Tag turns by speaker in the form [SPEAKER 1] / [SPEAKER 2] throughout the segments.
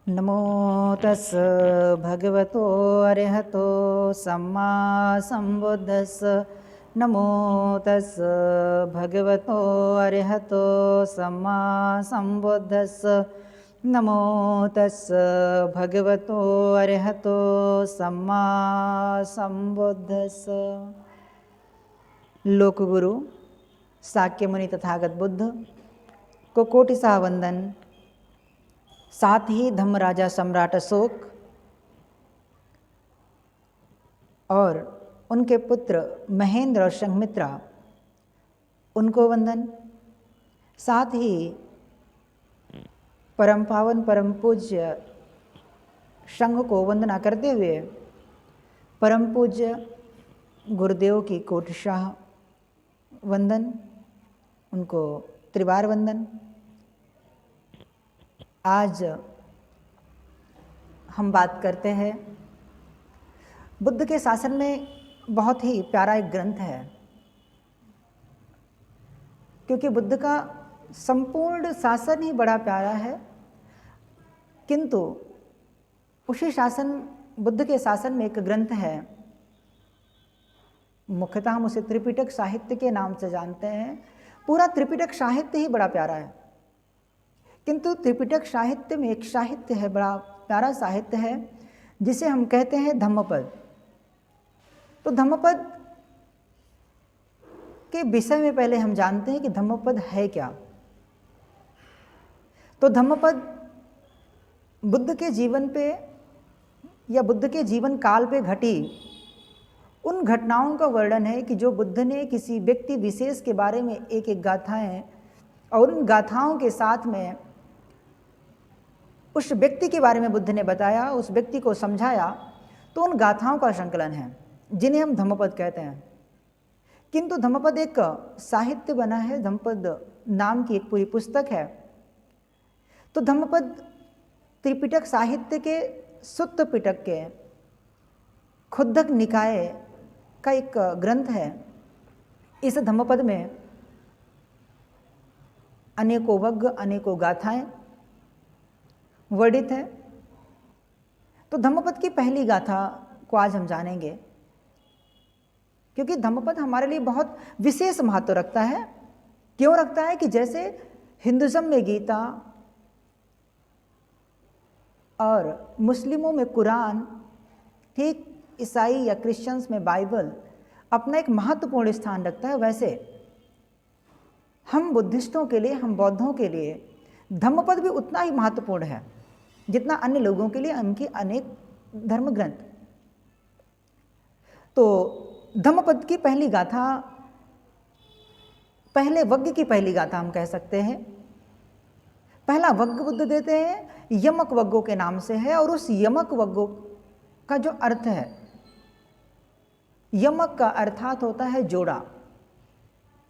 [SPEAKER 1] नमो तस् भगवतो अरहतो सम्मा संबुद्धस्स। नमो तस् भगवतो अरहतो सम्मा संबुद्धस्स। नमो तस् भगवतो अरहतो सम्मा संबुद्धस्स। लोकगुरु शाक्य मुनि तथागत बुद्ध को कोटिशाह वंदन। साथ ही धम्मराजा सम्राट अशोक और उनके पुत्र महेंद्र और संघमित्रा उनको वंदन। साथ ही परम पावन परम पूज्य संघ को वंदना करते हुए परम पूज्य गुरुदेव की कोटिशाह वंदन, उनको त्रिवार वंदन। आज हम बात करते हैं बुद्ध के शासन में बहुत ही प्यारा एक ग्रंथ है, क्योंकि बुद्ध का संपूर्ण शासन ही बड़ा प्यारा है, किंतु उसी शासन बुद्ध के शासन में एक ग्रंथ है, मुख्यतः हम उसे त्रिपिटक साहित्य के नाम से जानते हैं। पूरा त्रिपिटक साहित्य ही बड़ा प्यारा है, किंतु त्रिपिटक साहित्य में एक साहित्य है, बड़ा प्यारा साहित्य है, जिसे हम कहते हैं धम्मपद। तो धम्मपद के विषय में पहले हम जानते हैं कि धम्मपद है क्या। तो धम्मपद बुद्ध के जीवन पे या बुद्ध के जीवन काल पे घटी उन घटनाओं का वर्णन है कि जो बुद्ध ने किसी व्यक्ति विशेष के बारे में एक एक गाथाएं, और उन गाथाओं के साथ में उस व्यक्ति के बारे में बुद्ध ने बताया, उस व्यक्ति को समझाया, तो उन गाथाओं का संकलन है जिन्हें हम धम्मपद कहते हैं। किंतु धम्मपद एक साहित्य बना है, धम्मपद नाम की एक पूरी पुस्तक है। तो धम्मपद त्रिपिटक साहित्य के सुत्त पिटक के खुद्दक निकाय का एक ग्रंथ है। इस धम्मपद में अनेकों वग्ग अनेकों गाथाएं वर्णित है। तो धम्मपद की पहली गाथा को आज हम जानेंगे, क्योंकि धम्मपद हमारे लिए बहुत विशेष महत्व रखता है। क्यों रखता है कि जैसे हिंदुज़म में गीता और मुस्लिमों में कुरान, ठीक ईसाई या क्रिश्चियंस में बाइबल अपना एक महत्वपूर्ण स्थान रखता है, वैसे हम बुद्धिस्टों के लिए, हम बौद्धों के लिए धम्मपद भी उतना ही महत्वपूर्ण है जितना अन्य लोगों के लिए उनके अनेक धर्म ग्रंथ। तो धम्मपद की पहली गाथा, पहले वग्ग की पहली गाथा हम कह सकते हैं। पहला वग्ग बुद्ध देते हैं, यमक वग्गों के नाम से है, और उस यमक वग्गों का जो अर्थ है, यमक का अर्थात होता है जोड़ा।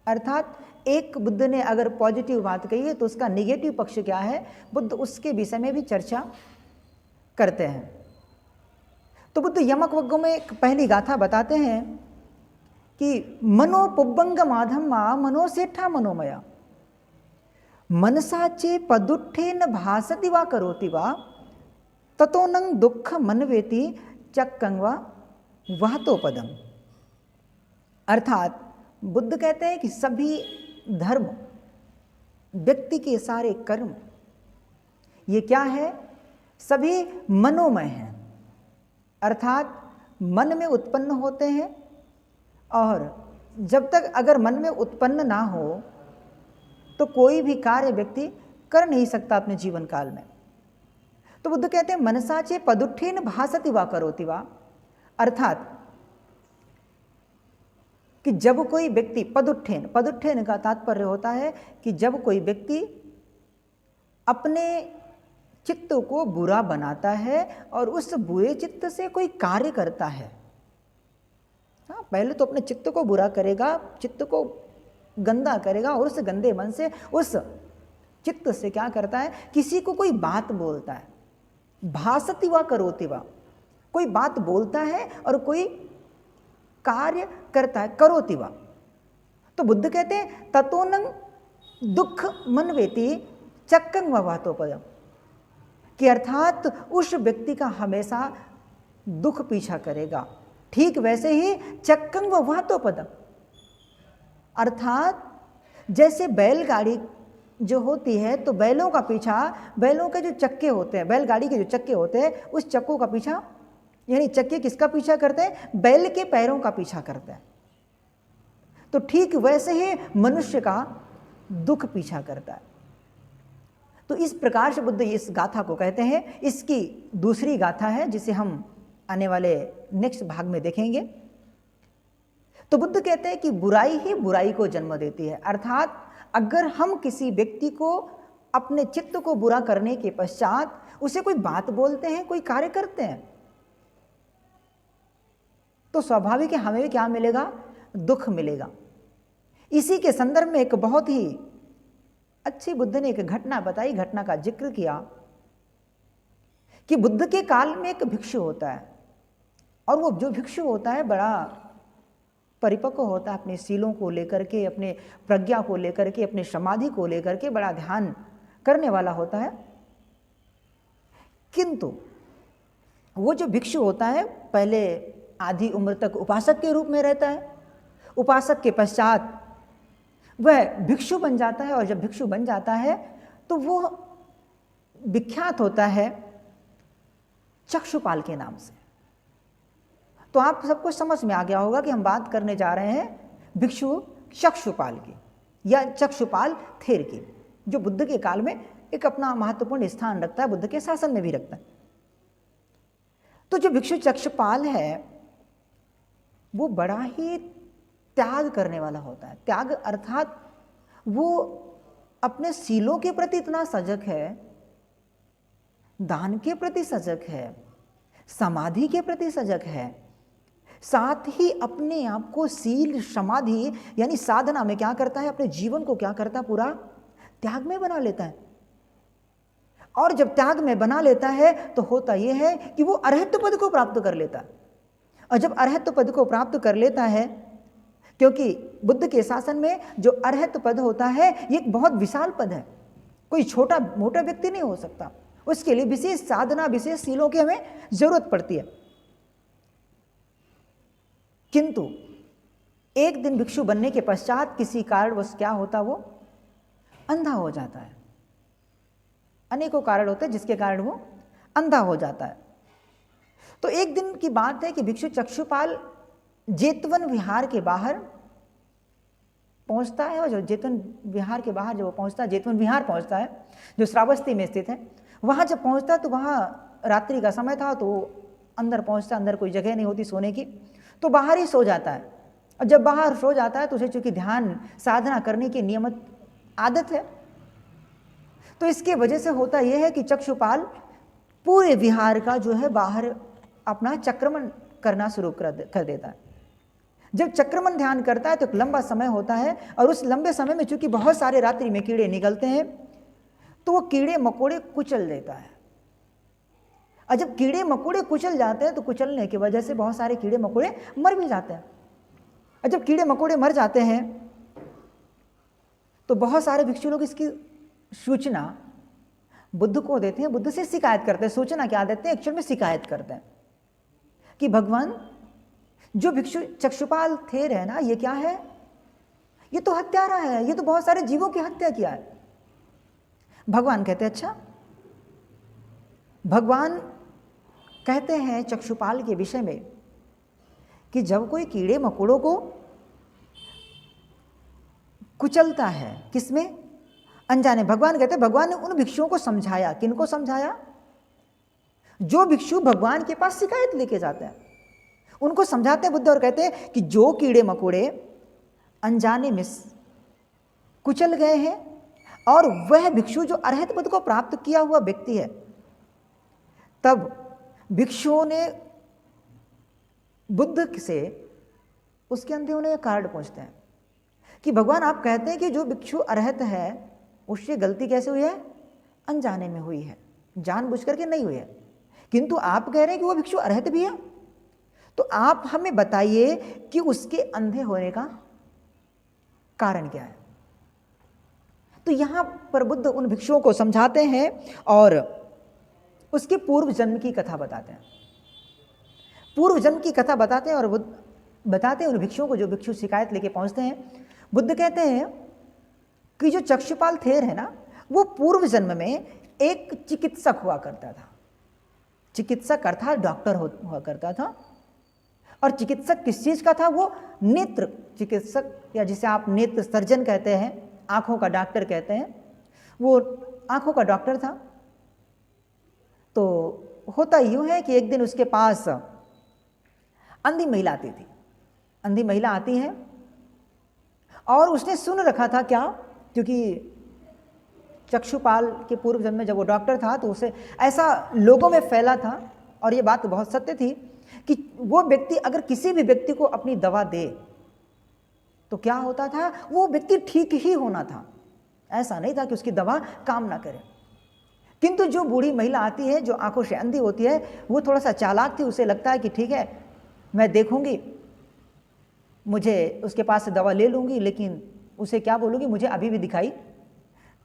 [SPEAKER 1] अर्थात एक बुद्ध ने अगर पॉजिटिव बात कही है तो उसका निगेटिव पक्ष क्या है, बुद्ध उसके विषय में भी चर्चा करते हैं। तो बुद्ध यमक वग्गों में एक पहली गाथा बताते हैं कि मनो पुब्बंग माधम्मा मनो सेठा मनोमया मनसाचे पदुट्ठेन भासति वा करोति वा ततो नंग दुख मनवेति चक्कं वा वहतो पदम। अर्थात बुद्ध कहते हैं कि सभी धर्म, व्यक्ति के सारे कर्म, ये क्या है, सभी मनोमय हैं। अर्थात मन में उत्पन्न होते हैं, और जब तक अगर मन में उत्पन्न ना हो तो कोई भी कार्य व्यक्ति कर नहीं सकता अपने जीवन काल में। तो बुद्ध कहते हैं मनसाचे पदुट्ठेन भासति वा करोति वा। अर्थात कि जब कोई व्यक्ति, पदुट्ठेन, पदुट्ठेन का तात्पर्य होता है कि जब कोई व्यक्ति अपने चित्त को बुरा बनाता है और उस बुरे चित्त से कोई कार्य करता है। हाँ, पहले तो अपने चित्त को बुरा करेगा, चित्त को गंदा करेगा, और उस गंदे मन से, उस चित्त से क्या करता है, किसी को कोई बात बोलता है। भासति वा करोति वा, कोई बात बोलता है और कोई कार्य करता है, करोति वा। तो बुद्ध कहते हैं ततोनं दुख मनवेति चक्कं वा वातोपदम। कि अर्थात उस व्यक्ति का हमेशा दुख पीछा करेगा। ठीक वैसे ही चक्कं व वातोपदम, अर्थात जैसे बैलगाड़ी जो होती है तो बैलों का पीछा, बैलों के जो चक्के होते हैं, बैलगाड़ी के जो चक्के होते हैं, उस चक्कों का पीछा, यानी चक्के किसका पीछा करते हैं? बैल के पैरों का पीछा करते हैं। तो ठीक वैसे ही मनुष्य का दुख पीछा करता है। तो इस प्रकार से बुद्ध इस गाथा को कहते हैं। इसकी दूसरी गाथा है जिसे हम आने वाले नेक्स्ट भाग में देखेंगे। तो बुद्ध कहते हैं कि बुराई ही बुराई को जन्म देती है, अर्थात अगर हम किसी व्यक्ति को अपने चित्त को बुरा करने के पश्चात उसे कोई बात बोलते हैं, कोई कार्य करते हैं, तो स्वाभाविक है हमें भी क्या मिलेगा? दुख मिलेगा। इसी के संदर्भ में एक बहुत ही अच्छी बुद्ध ने एक घटना बताई, घटना का जिक्र किया कि बुद्ध के काल में एक भिक्षु होता है, और वो जो भिक्षु होता है बड़ा परिपक्व होता है, अपने सीलों को लेकर के, अपने प्रज्ञा को लेकर के, अपने समाधि को लेकर के बड़ा ध्यान करने वाला होता है। किंतु वो जो भिक्षु होता है पहले आधी उम्र तक उपासक के रूप में रहता है, उपासक के पश्चात वह भिक्षु बन जाता है, और जब भिक्षु बन जाता है तो वो विख्यात होता है चक्षुपाल के नाम से। तो आप सबको समझ में आ गया होगा कि हम बात करने जा रहे हैं भिक्षु चक्षुपाल की, या चक्षुपाल थेर की, जो बुद्ध के काल में एक अपना महत्वपूर्ण स्थान रखता है, बुद्ध के शासन में भी रखता है। तो जो भिक्षु चक्षुपाल है वो बड़ा ही त्याग करने वाला होता है। त्याग अर्थात वो अपने सीलों के प्रति इतना सजग है, दान के प्रति सजग है, समाधि के प्रति सजग है, साथ ही अपने आप को सील समाधि यानी साधना में क्या करता है? अपने जीवन को क्या करता है? पूरा त्याग में बना लेता है। और जब त्याग में बना लेता है तो होता यह है कि वो अरहत पद को प्राप्त कर लेता है। और जब अरहत पद को प्राप्त कर लेता है, क्योंकि बुद्ध के शासन में जो अरहत पद होता है ये एक बहुत विशाल पद है, कोई छोटा मोटा व्यक्ति नहीं हो सकता, उसके लिए विशेष साधना, विशेष सीलों की हमें जरूरत पड़ती है। किंतु एक दिन भिक्षु बनने के पश्चात किसी कारणवश क्या होता? वो अंधा हो जाता है। अनेकों कारण होते हैं जिसके कारण वो अंधा हो जाता है। तो एक दिन की बात है कि भिक्षु चक्षुपाल जेतवन विहार के बाहर पहुंचता है, और जो जेतवन विहार के बाहर जब वो पहुंचता है, जेतवन विहार पहुंचता है जो श्रावस्ती में स्थित है, वहां जब पहुंचता तो वहां रात्रि का समय था, तो अंदर पहुंचता, अंदर कोई जगह नहीं होती सोने की, तो बाहर ही सो जाता है। और जब बाहर सो जाता है तो उसे चूंकि ध्यान साधना करने की नियमित आदत है, तो इसके वजह से होता यह है कि चक्षुपाल पूरे विहार का जो है बाहर अपना चक्रमण करना शुरू कर देता है। जब चक्रमण ध्यान करता है तो एक लंबा समय होता है, और उस लंबे समय में चूंकि बहुत सारे रात्रि में कीड़े निकलते हैं तो वो कीड़े मकोड़े कुचल देता है। और जब कीड़े मकोड़े कुचल जाते हैं तो कुचलने की वजह से बहुत सारे कीड़े मकोड़े मर भी जाते हैं। और जब कीड़े मकोड़े मर जाते हैं तो बहुत सारे भिक्षु लोग इसकी सूचना बुद्ध को देते हैं, बुद्ध से शिकायत करते हैं। सूचना क्या देते हैं? एक्चुअल में शिकायत करते हैं कि भगवान, जो भिक्षु चक्षुपाल थे है ना, ये क्या है? ये तो हत्यारा है, ये तो बहुत सारे जीवों की हत्या किया है। भगवान कहते हैं अच्छा। भगवान कहते हैं चक्षुपाल के विषय में कि जब कोई कीड़े मकोड़ों को कुचलता है, किसमें? अनजाने। भगवान कहते हैं भगवान ने उन भिक्षुओं को समझाया। किनको समझाया? जो भिक्षु भगवान के पास शिकायत लेके जाते हैं उनको समझाते हैं बुद्ध, और कहते हैं कि जो कीड़े मकोड़े अनजाने में कुचल गए हैं, और वह भिक्षु जो अरहत पद को प्राप्त किया हुआ व्यक्ति है, तब भिक्षुओं ने बुद्ध से उसके अंदर उन्हें कार्ड पूछते हैं कि भगवान आप कहते हैं कि जो भिक्षु अरहत है उससे गलती कैसे हुई है? अनजाने में हुई है, जानबूझ करके नहीं हुई है। किंतु आप कह रहे हैं कि वो भिक्षु अरहत भी है, तो आप हमें बताइए कि उसके अंधे होने का कारण क्या है। तो यहां पर बुद्ध उन भिक्षुओं को समझाते हैं और उसके पूर्व जन्म की कथा बताते हैं। पूर्व जन्म की कथा बताते हैं और बुद्ध बताते हैं उन भिक्षुओं को, जो भिक्षु शिकायत लेके पहुंचते हैं। बुद्ध कहते हैं कि जो चक्षुपाल थेर है ना, वो पूर्व जन्म में एक चिकित्सक हुआ करता था। चिकित्सक अर्थात डॉक्टर हुआ करता था। और चिकित्सक किस चीज का था? वो नेत्र चिकित्सक, या जिसे आप नेत्र सर्जन कहते हैं, आंखों का डॉक्टर कहते हैं, वो आंखों का डॉक्टर था। तो होता यूं है कि एक दिन उसके पास अंधी महिला आती थी। अंधी महिला आती है और उसने सुन रखा था क्या, क्योंकि चक्षुपाल के पूर्व जन्म में जब वो डॉक्टर था तो उसे ऐसा लोगों में फैला था, और ये बात बहुत सत्य थी, कि वो व्यक्ति अगर किसी भी व्यक्ति को अपनी दवा दे तो क्या होता था, वो व्यक्ति ठीक ही होना था। ऐसा नहीं था कि उसकी दवा काम ना करे। किंतु जो बूढ़ी महिला आती है, जो आंखों से अंधी होती है, वो थोड़ा सा चालाक थी। उसे लगता है कि ठीक है, मैं देखूंगी, मुझे उसके पास से दवा ले लूंगी, लेकिन उसे क्या बोलूंगी, मुझे अभी भी दिखाई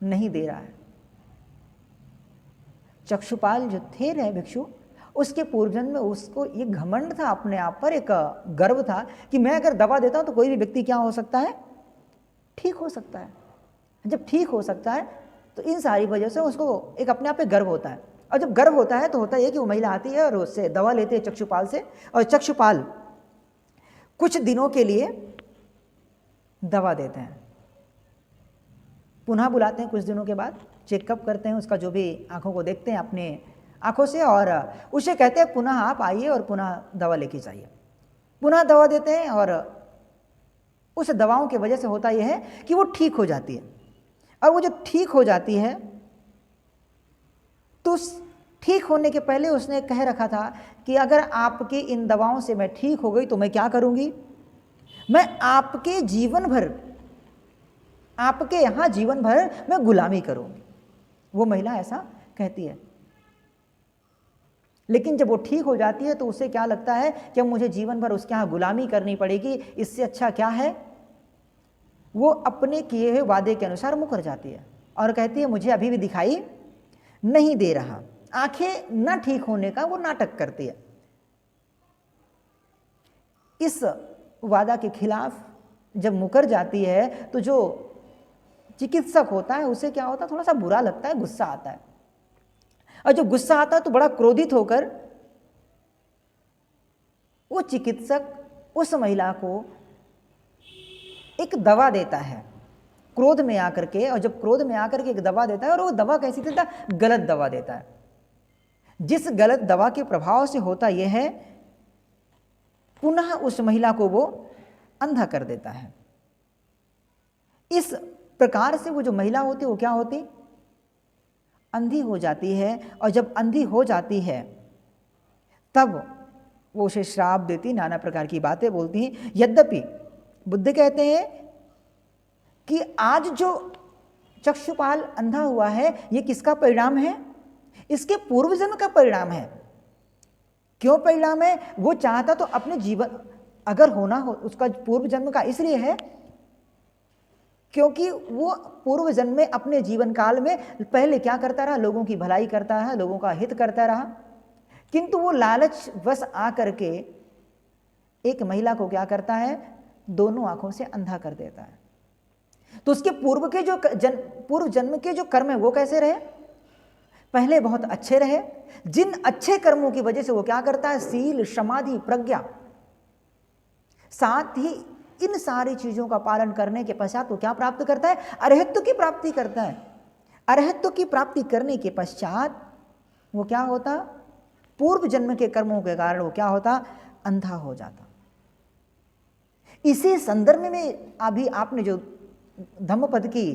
[SPEAKER 1] नहीं दे रहा है। चक्षुपाल जो थे रहे भिक्षु, उसके पूर्वजन्म में उसको ये घमंड था अपने आप पर, एक गर्व था कि मैं अगर दवा देता हूं तो कोई भी व्यक्ति क्या हो सकता है, ठीक हो सकता है। जब ठीक हो सकता है तो इन सारी वजह से उसको एक अपने आप पे गर्व होता है। और जब गर्व होता है तो होता है कि वो महिला आती है और उससे दवा लेती है चक्षुपाल से, और चक्षुपाल कुछ दिनों के लिए दवा देते हैं। पुनः बुलाते हैं कुछ दिनों के बाद, चेकअप करते हैं उसका, जो भी आंखों को देखते हैं अपने आंखों से, और उसे कहते हैं पुनः आप आइए और पुनः दवा लेके जाइए। पुनः दवा देते हैं और उस दवाओं की वजह से होता यह है कि वो ठीक हो जाती है। और वो जो ठीक हो जाती है तो उस ठीक होने के पहले उसने कह रखा था कि अगर आपकी इन दवाओं से मैं ठीक हो गई तो मैं क्या करूंगी, मैं आपके जीवन भर, आपके यहां जीवन भर मैं गुलामी करूंगी। वो महिला ऐसा कहती है। लेकिन जब वो ठीक हो जाती है तो उसे क्या लगता है कि अब मुझे जीवन भर उसके यहां गुलामी करनी पड़ेगी, इससे अच्छा क्या है, वो अपने किए हुए वादे के अनुसार मुकर जाती है और कहती है मुझे अभी भी दिखाई नहीं दे रहा। आंखें न ठीक होने का वो नाटक करती है। इस वादा के खिलाफ जब मुकर जाती है तो जो चिकित्सक होता है उसे क्या होता है, थोड़ा सा बुरा लगता है, गुस्सा आता है। और जब गुस्सा आता है तो बड़ा क्रोधित होकर वो चिकित्सक उस महिला को एक दवा देता है, क्रोध में आकर के। और जब क्रोध में आकर के एक दवा देता है, और वो दवा कैसी देता है, गलत दवा देता है। जिस गलत दवा के प्रभाव से होता यह है, पुनः उस महिला को वो अंधा कर देता है। इस प्रकार से वो जो महिला होती है वो क्या होती, अंधी हो जाती है। और जब अंधी हो जाती है तब वो उसे श्राप देती, नाना प्रकार की बातें बोलती हैं। यद्यपि बुद्ध कहते हैं कि आज जो चक्षुपाल अंधा हुआ है ये किसका परिणाम है, इसके पूर्व जन्म का परिणाम है। क्यों परिणाम है, वो चाहता तो अपने जीवन अगर होना हो उसका पूर्व जन्म का इसलिए है क्योंकि वो पूर्व जन्म में अपने जीवन काल में पहले क्या करता रहा, लोगों की भलाई करता रहा, लोगों का हित करता रहा। किंतु वो लालच वश आकर के एक महिला को क्या करता है, दोनों आंखों से अंधा कर देता है। तो उसके पूर्व के जो पूर्व जन्म के जो कर्म है वो कैसे रहे, पहले बहुत अच्छे रहे। जिन अच्छे कर्मों की वजह से वो क्या करता है, सील, समाधि, प्रज्ञा, साथ ही इन सारी चीजों का पालन करने के पश्चात वो क्या प्राप्त करता है, अरहत्व की प्राप्ति करता है। अरहत्व की प्राप्ति करने के पश्चात वो क्या होता, पूर्व जन्म के कर्मों के कारण वो क्या होता, अंधा हो जाता। इसी संदर्भ में अभी आपने जो धम्मपद की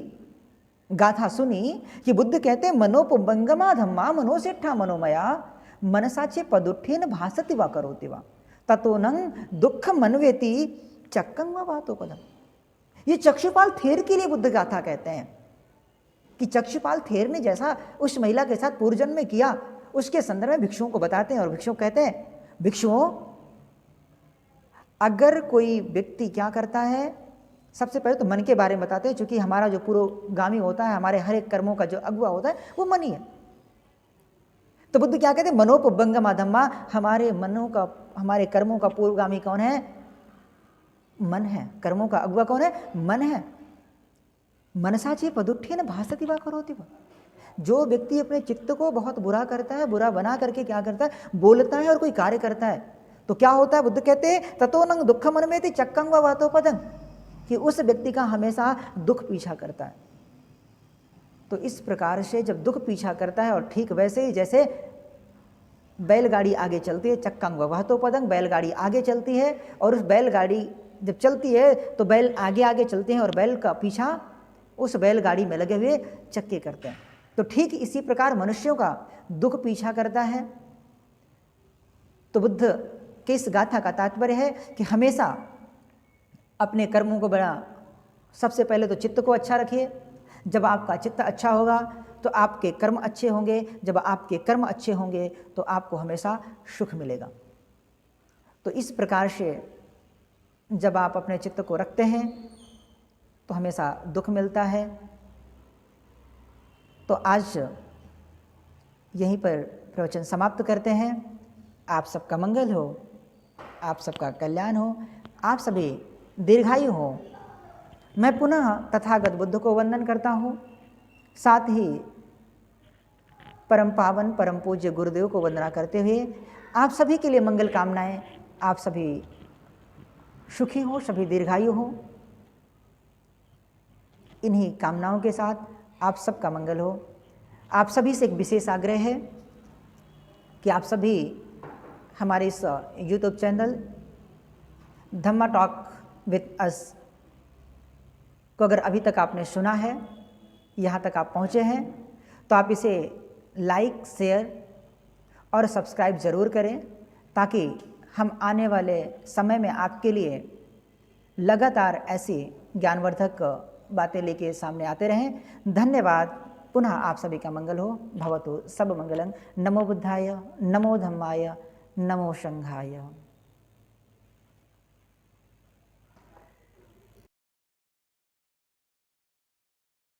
[SPEAKER 1] गाथा सुनी कि बुद्ध कहते हैं मनोपबंगमा धम्मा मनोसेठा मनोमया मनसाचे पदुत्थेन भासति वा करोति वा ततोनं दुख मनवेति चक्कं वा वातोपदम। ये चक्षुपाल थेर के लिए बुद्ध गाथा कहते हैं कि चक्षुपाल थेर ने जैसा उस महिला के साथ पूर्व जन्म में किया उसके संदर्भ में भिक्षुओं को बताते हैं। और भिक्षु कहते हैं, भिक्षुओं अगर कोई व्यक्ति क्या करता है, सबसे पहले तो मन के बारे में बताते हैं, क्योंकि हमारा जो पुरोगामी होता है, हमारे हर एक कर्मों का जो अगुआ होता है वो मन ही है। तो बुद्ध क्या कहते हैं? मनोपभंगम अधम्मा, हमारे मनों का, हमारे कर्मों का पूर्वगामी कौन है? मन है। कर्मों का अगुआ कौन है? मन है। मनसा चे पदुत्थेन भासति वा करोति वा। जो व्यक्ति अपने चित्त को बहुत बुरा करता है, बुरा बना करके क्या करता है? बोलता है और कोई कार्य करता है, तो क्या होता है? बुद्ध कहते हैं ततो नंग दुख मन में चक्कंग व वातो पदंग, कि उस व्यक्ति का हमेशा दुख पीछा करता है। तो इस प्रकार से जब दुख पीछा करता है, और ठीक वैसे ही जैसे बैलगाड़ी आगे चलती है, चक्कंग व वातो पदंग, बैलगाड़ी आगे चलती है, और उस बैलगाड़ी जब चलती है तो बैल आगे आगे चलते हैं और बैल का पीछा उस बैलगाड़ी में लगे हुए चक्के करते हैं। तो ठीक इसी प्रकार मनुष्यों का दुख पीछा करता है। तो बुद्ध के इस गाथा का तात्पर्य है कि हमेशा अपने कर्मों को बड़ा, सबसे पहले तो चित्त को अच्छा रखिए। जब आपका चित्त अच्छा होगा तो आपके कर्म अच्छे होंगे, जब आपके कर्म अच्छे होंगे तो आपको हमेशा सुख मिलेगा। तो इस प्रकार से जब आप अपने चित्त को रखते हैं तो हमेशा दुख मिलता है। तो आज यहीं पर प्रवचन समाप्त करते हैं। आप सबका मंगल हो, आप सबका कल्याण हो, आप सभी दीर्घायु हो। मैं पुनः तथागत बुद्ध को वंदन करता हूँ, साथ ही परम पावन परम पूज्य गुरुदेव को वंदना करते हुए आप सभी के लिए मंगल कामनाएं। आप सभी सुखी हो, सभी दीर्घायु हो। इन्हीं कामनाओं के साथ आप सबका मंगल हो। आप सभी से एक विशेष आग्रह है कि आप सभी हमारे इस YouTube channel Dhamma talk with us को अगर अभी तक आपने सुना है, यहाँ तक आप पहुँचे हैं, तो आप इसे लाइक, शेयर और सब्सक्राइब ज़रूर करें, ताकि हम आने वाले समय में आपके लिए लगातार ऐसी ज्ञानवर्धक बातें लेके सामने आते रहें। धन्यवाद। पुनः आप सभी का मंगल हो। भवतु सब मंगलं। नमो बुद्धाय, नमो धम्माय, नमो संघाय।